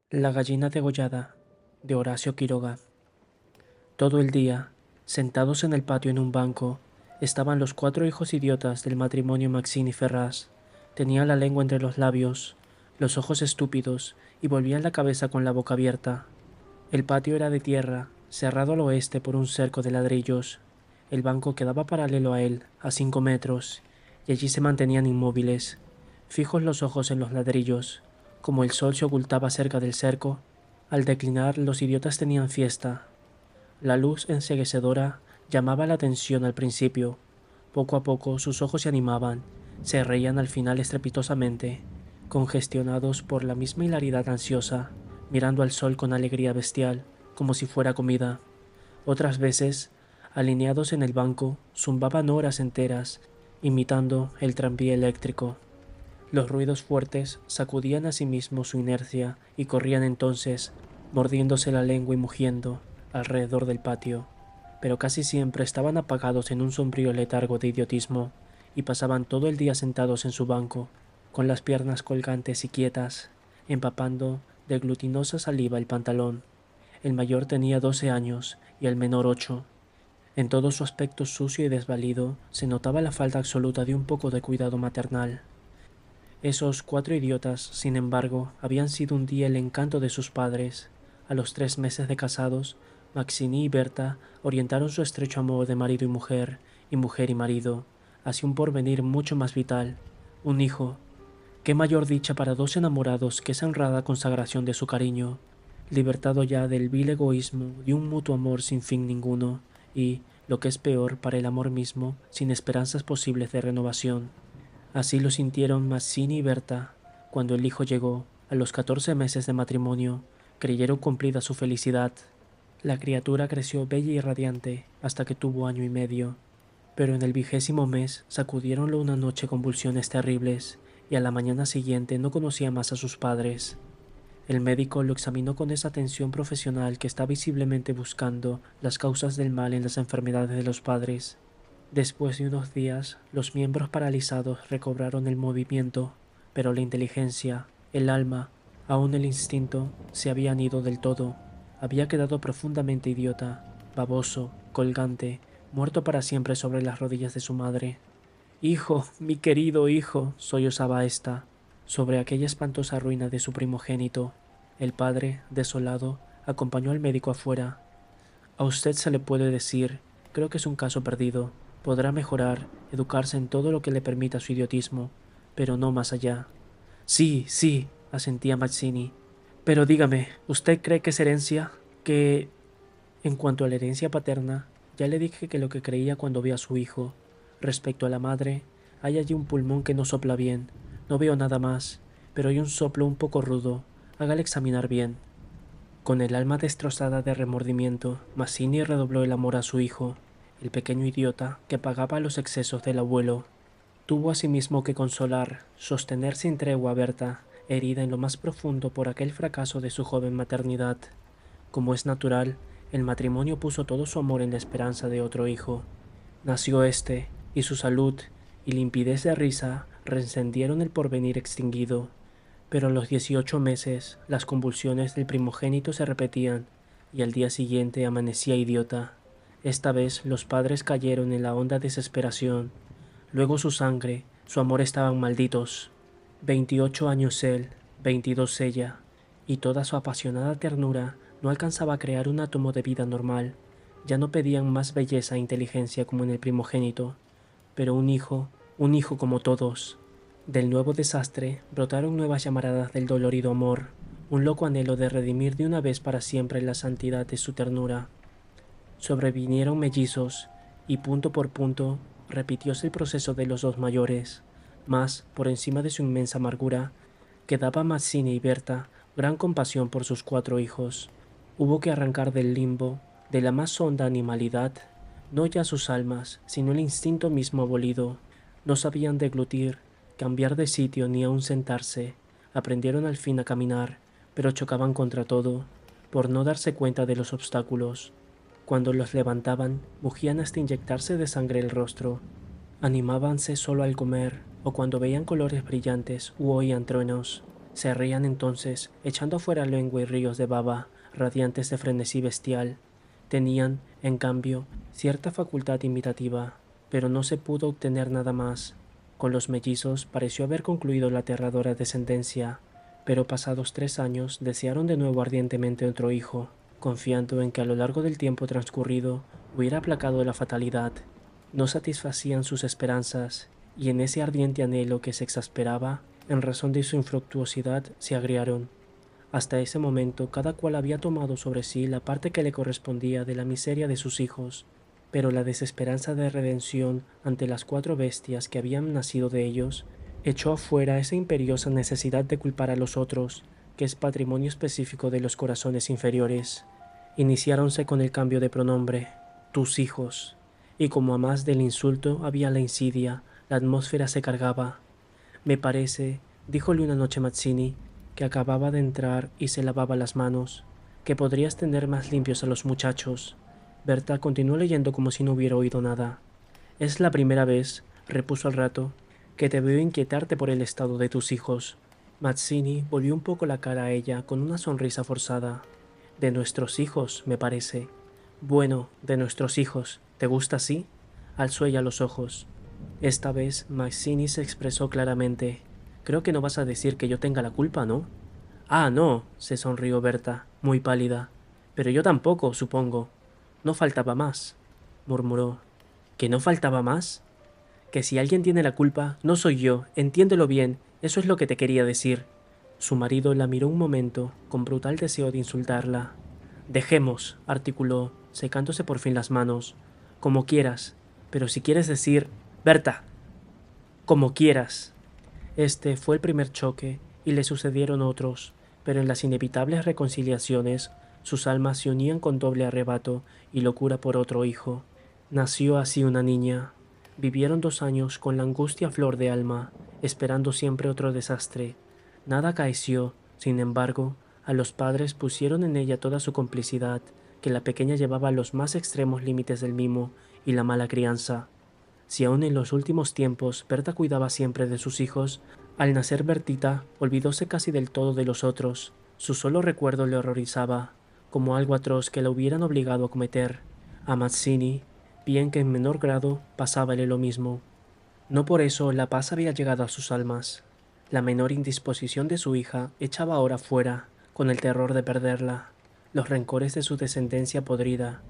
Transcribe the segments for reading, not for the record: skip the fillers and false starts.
La gallina degollada, de Horacio Quiroga. Todo el día, sentados en el patio en un banco, estaban los cuatro hijos idiotas del matrimonio Maxine y Ferraz. Tenían la lengua entre los labios, los ojos estúpidos y volvían la cabeza con la boca abierta. El patio era de tierra, cerrado al oeste por un cerco de ladrillos. El banco quedaba paralelo a él, a 5 metros, y allí se mantenían inmóviles, fijos los ojos en los ladrillos. Como el sol se ocultaba cerca del cerco, al declinar los idiotas tenían fiesta. La luz enceguecedora llamaba la atención al principio. Poco a poco sus ojos se animaban, se reían al final estrepitosamente, congestionados por la misma hilaridad ansiosa, mirando al sol con alegría bestial, como si fuera comida. Otras veces, alineados en el banco, zumbaban horas enteras, imitando el tranvía eléctrico. Los ruidos fuertes sacudían a sí mismos su inercia y corrían entonces, mordiéndose la lengua y mugiendo, alrededor del patio, pero casi siempre estaban apagados en un sombrío letargo de idiotismo y pasaban todo el día sentados en su banco, con las piernas colgantes y quietas, empapando de glutinosa saliva el pantalón. El mayor tenía 12 años y el menor 8. En todo su aspecto sucio y desvalido se notaba la falta absoluta de un poco de cuidado maternal. Esos cuatro idiotas, sin embargo, habían sido un día el encanto de sus padres. A los 3 meses de casados, Maxine y Berta orientaron su estrecho amor de marido y mujer y marido, hacia un porvenir mucho más vital, un hijo. Qué mayor dicha para dos enamorados que esa honrada consagración de su cariño, libertado ya del vil egoísmo de un mutuo amor sin fin ninguno, y, lo que es peor para el amor mismo, sin esperanzas posibles de renovación. Así lo sintieron Mazzini y Berta cuando el hijo llegó. A los 14 meses de matrimonio, creyeron cumplida su felicidad. La criatura creció bella y radiante hasta que tuvo año y medio, pero en el 20º mes sacudieronlo una noche convulsiones terribles y a la mañana siguiente no conocía más a sus padres. El médico lo examinó con esa atención profesional que está visiblemente buscando las causas del mal en las enfermedades de los padres. Después de unos días, los miembros paralizados recobraron el movimiento, pero la inteligencia, el alma, aun el instinto, se habían ido del todo. Había quedado profundamente idiota, baboso, colgante, muerto para siempre sobre las rodillas de su madre. Hijo, mi querido hijo, sollozaba ésta, sobre aquella espantosa ruina de su primogénito. El padre, desolado, acompañó al médico afuera. A usted se le puede decir, creo que es un caso perdido. Podrá mejorar, educarse en todo lo que le permita su idiotismo, pero no más allá. Sí, sí, asentía Mazzini. Pero dígame, ¿usted cree que es herencia? Que... En cuanto a la herencia paterna, ya le dije que lo que creía cuando vi a su hijo. Respecto a la madre, hay allí un pulmón que no sopla bien. No veo nada más, pero hay un soplo un poco rudo. Hágale examinar bien. Con el alma destrozada de remordimiento, Mazzini redobló el amor a su hijo, el pequeño idiota que pagaba los excesos del abuelo. Tuvo asimismo que consolar, sostener sin tregua a Berta, herida en lo más profundo por aquel fracaso de su joven maternidad. Como es natural, el matrimonio puso todo su amor en la esperanza de otro hijo. Nació éste, y su salud y limpidez de risa reencendieron el porvenir extinguido. Pero a los 18 meses las convulsiones del primogénito se repetían, y al día siguiente amanecía idiota. Esta vez los padres cayeron en la honda desesperación. Luego su sangre, su amor estaban malditos. 28 años él, 22 ella, y toda su apasionada ternura no alcanzaba a crear un átomo de vida normal. Ya no pedían más belleza e inteligencia como en el primogénito, pero un hijo como todos. Del nuevo desastre brotaron nuevas llamaradas del dolorido amor, un loco anhelo de redimir de una vez para siempre la santidad de su ternura. Sobrevinieron mellizos, y punto por punto repitióse el proceso de los dos mayores, mas, por encima de su inmensa amargura, quedaba Mazzini y Berta gran compasión por sus cuatro hijos. Hubo que arrancar del limbo, de la más honda animalidad, no ya sus almas, sino el instinto mismo abolido. No sabían deglutir, cambiar de sitio ni aun sentarse. Aprendieron al fin a caminar, pero chocaban contra todo, por no darse cuenta de los obstáculos. Cuando los levantaban, mugían hasta inyectarse de sangre el rostro. Animábanse solo al comer, o cuando veían colores brillantes u oían truenos. Se reían entonces, echando fuera lengua y ríos de baba, radiantes de frenesí bestial. Tenían, en cambio, cierta facultad imitativa, pero no se pudo obtener nada más. Con los mellizos pareció haber concluido la aterradora descendencia, pero pasados 3 años desearon de nuevo ardientemente otro hijo, confiando en que a lo largo del tiempo transcurrido hubiera aplacado la fatalidad. No satisfacían sus esperanzas, y en ese ardiente anhelo que se exasperaba, en razón de su infructuosidad, se agriaron. Hasta ese momento cada cual había tomado sobre sí la parte que le correspondía de la miseria de sus hijos, pero la desesperanza de redención ante las 4 bestias que habían nacido de ellos echó afuera esa imperiosa necesidad de culpar a los otros, que es patrimonio específico de los corazones inferiores. Iniciáronse con el cambio de pronombre, tus hijos, y como a más del insulto había la insidia, la atmósfera se cargaba. Me parece, díjole una noche Mazzini, que acababa de entrar y se lavaba las manos, que podrías tener más limpios a los muchachos. Berta continuó leyendo como si no hubiera oído nada. Es la primera vez, repuso al rato, que te veo inquietarte por el estado de tus hijos. Mazzini volvió un poco la cara a ella con una sonrisa forzada. De nuestros hijos, me parece. Bueno, de nuestros hijos. ¿Te gusta así? Alzó ella los ojos. Esta vez Mazzini se expresó claramente. Creo que no vas a decir que yo tenga la culpa, ¿no? Ah, no, se sonrió Berta, muy pálida. Pero yo tampoco, supongo. No faltaba más, murmuró. ¿Que no faltaba más? Que si alguien tiene la culpa, no soy yo, entiéndelo bien, eso es lo que te quería decir. Su marido la miró un momento, con brutal deseo de insultarla. Dejemos, articuló, secándose por fin las manos. Como quieras, pero si quieres decir... Berta, como quieras. Este fue el primer choque, y le sucedieron otros, pero en las inevitables reconciliaciones, sus almas se unían con doble arrebato y locura por otro hijo. Nació así una niña. Vivieron 2 años con la angustia a flor de alma, esperando siempre otro desastre. Nada acaeció, sin embargo, a los padres pusieron en ella toda su complicidad, que la pequeña llevaba a los más extremos límites del mimo y la mala crianza. Si aún en los últimos tiempos Berta cuidaba siempre de sus hijos, al nacer Bertita olvidóse casi del todo de los otros. Su solo recuerdo le horrorizaba, como algo atroz que la hubieran obligado a cometer. A Mazzini, bien que en menor grado, pasábale lo mismo. No por eso la paz había llegado a sus almas. La menor indisposición de su hija echaba ahora fuera, con el terror de perderla. Los rencores de su descendencia podrida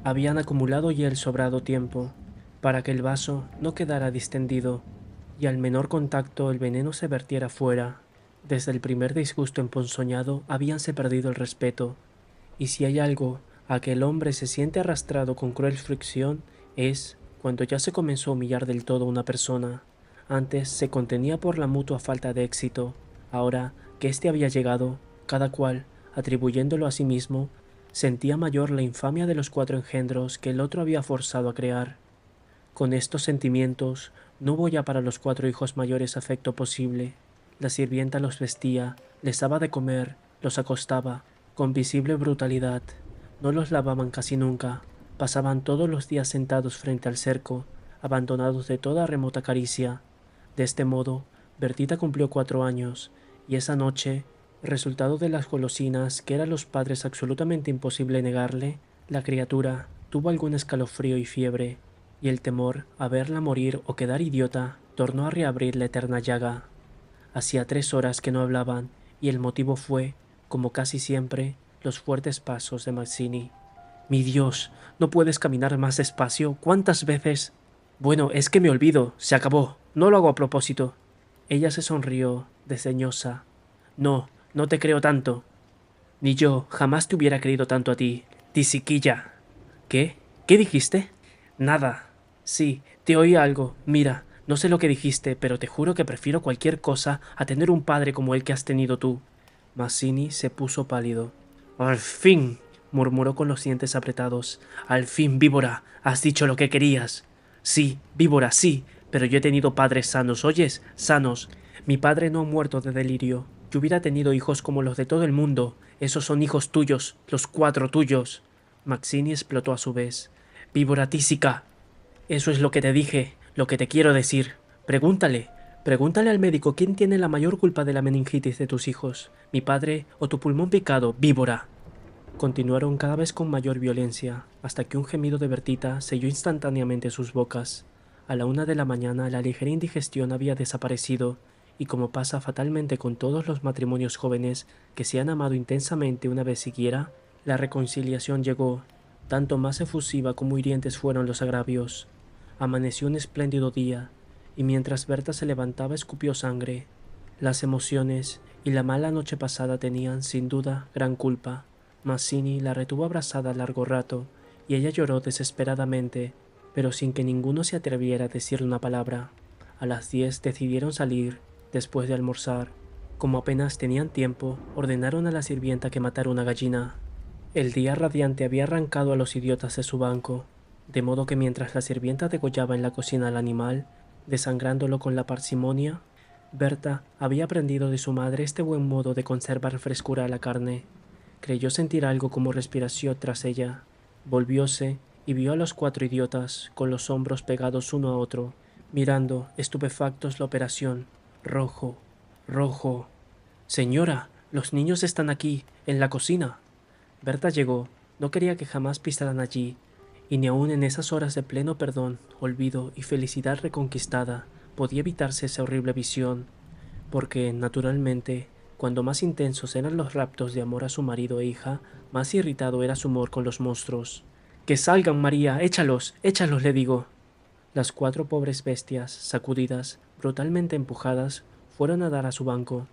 habían acumulado ya el sobrado tiempo para que el vaso no quedara distendido, y al menor contacto el veneno se vertiera fuera. Desde el primer disgusto emponzoñado habíanse perdido el respeto, y si hay algo a que el hombre se siente arrastrado con cruel fricción, es cuando ya se comenzó a humillar del todo a una persona. Antes se contenía por la mutua falta de éxito, ahora que éste había llegado, cada cual, atribuyéndolo a sí mismo, sentía mayor la infamia de los 4 engendros que el otro había forzado a crear. Con estos sentimientos no hubo ya para los 4 hijos mayores afecto posible. La sirvienta los vestía, les daba de comer, los acostaba, con visible brutalidad. No los lavaban casi nunca, pasaban todos los días sentados frente al cerco, abandonados de toda remota caricia. De este modo, Bertita cumplió 4 años, y esa noche, resultado de las golosinas que era a los padres absolutamente imposible negarle, la criatura tuvo algún escalofrío y fiebre, y el temor a verla morir o quedar idiota tornó a reabrir la eterna llaga. Hacía 3 horas que no hablaban, y el motivo fue, como casi siempre, los fuertes pasos de Mazzini. «Mi Dios, ¿no puedes caminar más despacio? ¿Cuántas veces?» «Bueno, es que me olvido, se acabó, no lo hago a propósito». Ella se sonrió, desdeñosa. «No, no te creo tanto». «Ni yo, jamás te hubiera creído tanto a ti, tisiquilla». «¿Qué? ¿Qué dijiste?» «Nada». «Sí, te oí algo. Mira, no sé lo que dijiste, pero te juro que prefiero cualquier cosa a tener un padre como el que has tenido tú». Mazzini se puso pálido. «Al fin», murmuró con los dientes apretados. «Al fin, víbora, has dicho lo que querías». «Sí, víbora, sí, pero yo he tenido padres sanos, ¿oyes? Sanos. Mi padre no ha muerto de delirio. Yo hubiera tenido hijos como los de todo el mundo. Esos son hijos tuyos, los 4 tuyos». Mazzini explotó a su vez. «Víbora tísica». «Eso es lo que te dije, lo que te quiero decir. Pregúntale, Pregúntale al médico quién tiene la mayor culpa de la meningitis de tus hijos, mi padre o tu pulmón picado, víbora. Continuaron cada vez con mayor violencia, hasta que un gemido de Bertita selló instantáneamente sus bocas. A la 1 de la mañana la ligera indigestión había desaparecido, y como pasa fatalmente con todos los matrimonios jóvenes que se han amado intensamente una vez siquiera, la reconciliación llegó, tanto más efusiva como hirientes fueron los agravios. Amaneció un espléndido día, y mientras Berta se levantaba escupió sangre. Las emociones y la mala noche pasada tenían, sin duda, gran culpa. Mazzini la retuvo abrazada largo rato, y ella lloró desesperadamente, pero sin que ninguno se atreviera a decirle una palabra. A las 10 decidieron salir, después de almorzar. Como apenas tenían tiempo, ordenaron a la sirvienta que matara una gallina. El día radiante había arrancado a los idiotas de su banco, de modo que mientras la sirvienta degollaba en la cocina al animal, desangrándolo con la parsimonia, Berta había aprendido de su madre este buen modo de conservar frescura a la carne. Creyó sentir algo como respiración tras ella. Volvióse y vio a los 4 idiotas, con los hombros pegados uno a otro, mirando, estupefactos, la operación. Rojo, rojo. Señora, los niños están aquí, en la cocina. Berta llegó, no quería que jamás pisaran allí, y ni aun en esas horas de pleno perdón, olvido y felicidad reconquistada podía evitarse esa horrible visión, porque, naturalmente, cuando más intensos eran los raptos de amor a su marido e hija, más irritado era su humor con los monstruos. ¡Que salgan, María! ¡Échalos! ¡Échalos! le digo. Las 4 pobres bestias, sacudidas, brutalmente empujadas, fueron a dar a su banco.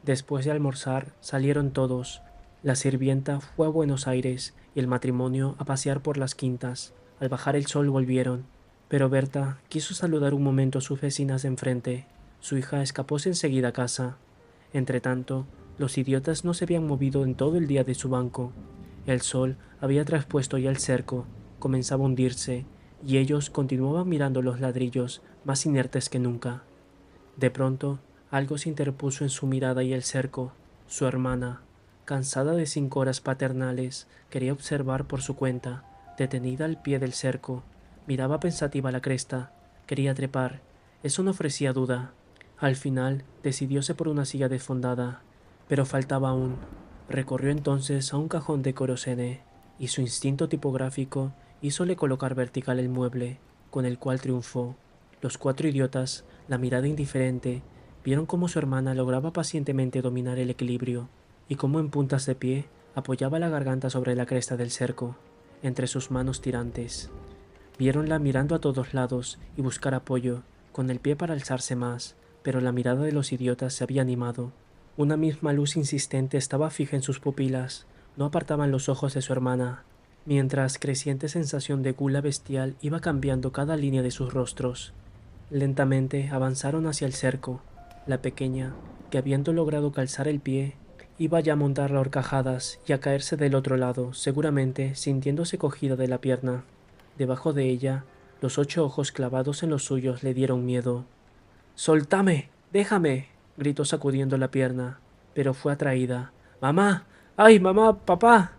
Después de almorzar, salieron todos. La sirvienta fue a Buenos Aires y el matrimonio a pasear por las quintas. Al bajar el sol volvieron, pero Berta quiso saludar un momento a sus vecinas de enfrente. Su hija escapóse enseguida a casa. Entretanto, los idiotas no se habían movido en todo el día de su banco. El sol había traspuesto ya el cerco, comenzaba a hundirse, y ellos continuaban mirando los ladrillos, más inertes que nunca. De pronto, algo se interpuso en su mirada y el cerco. Su hermana, cansada de 5 horas paternales, quería observar por su cuenta, detenida al pie del cerco. Miraba pensativa la cresta, quería trepar. Eso no ofrecía duda. Al final, decidióse por una silla desfondada, pero faltaba aún. Recorrió entonces a un cajón de corosene, y su instinto tipográfico hízole colocar vertical el mueble, con el cual triunfó. Los 4 idiotas, la mirada indiferente, vieron cómo su hermana lograba pacientemente dominar el equilibrio, y cómo en puntas de pie apoyaba la garganta sobre la cresta del cerco, entre sus manos tirantes. Viéronla mirando a todos lados y buscar apoyo, con el pie para alzarse más, pero la mirada de los idiotas se había animado. Una misma luz insistente estaba fija en sus pupilas, no apartaban los ojos de su hermana, mientras creciente sensación de gula bestial iba cambiando cada línea de sus rostros. Lentamente avanzaron hacia el cerco. La pequeña, que habiendo logrado calzar el pie, iba ya a montar a horcajadas y a caerse del otro lado, seguramente sintiéndose cogida de la pierna. Debajo de ella, los 8 ojos clavados en los suyos le dieron miedo. —¡Soltame! ¡Déjame! —gritó sacudiendo la pierna, pero fue atraída. —¡Mamá! ¡Ay, mamá! ¡Papá!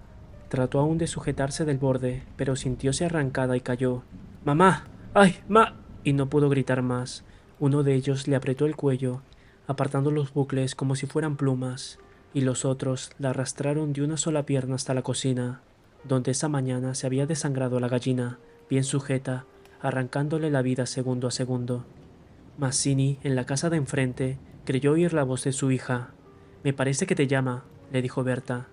Trató aún de sujetarse del borde, pero sintióse arrancada y cayó. —¡Mamá! ¡Ay, ma! Y no pudo gritar más. Uno de ellos le apretó el cuello, apartando los bucles como si fueran plumas, y los otros la arrastraron de una sola pierna hasta la cocina, donde esa mañana se había desangrado a la gallina, bien sujeta, arrancándole la vida segundo a segundo. Mazzini, en la casa de enfrente, creyó oír la voz de su hija. —Me parece que te llama —le dijo Berta.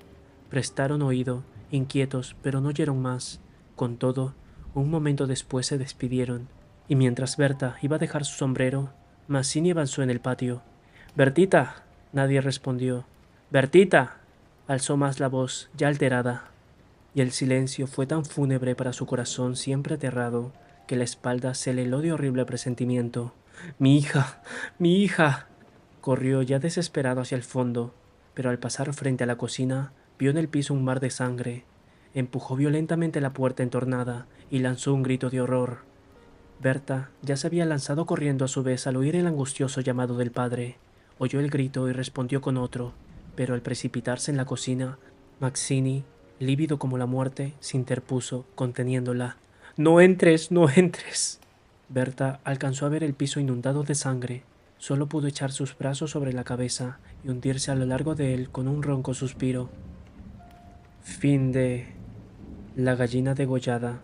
Prestaron oído, inquietos, pero no oyeron más. Con todo, un momento después se despidieron, y mientras Berta iba a dejar su sombrero, Mazzini avanzó en el patio. —¡Bertita! Nadie respondió. —¡Bertita! Alzó más la voz, ya alterada. Y el silencio fue tan fúnebre para su corazón siempre aterrado, que la espalda se le heló de horrible presentimiento. —¡Mi hija! ¡Mi hija! Corrió ya desesperado hacia el fondo, pero al pasar frente a la cocina, vio en el piso un mar de sangre. Empujó violentamente la puerta entornada y lanzó un grito de horror. Berta ya se había lanzado corriendo a su vez al oír el angustioso llamado del padre. Oyó el grito y respondió con otro, pero al precipitarse en la cocina, Mazzini, lívido como la muerte, se interpuso, conteniéndola. —¡No entres! ¡No entres! Berta alcanzó a ver el piso inundado de sangre. Solo pudo echar sus brazos sobre la cabeza y hundirse a lo largo de él con un ronco suspiro. Fin de La gallina degollada.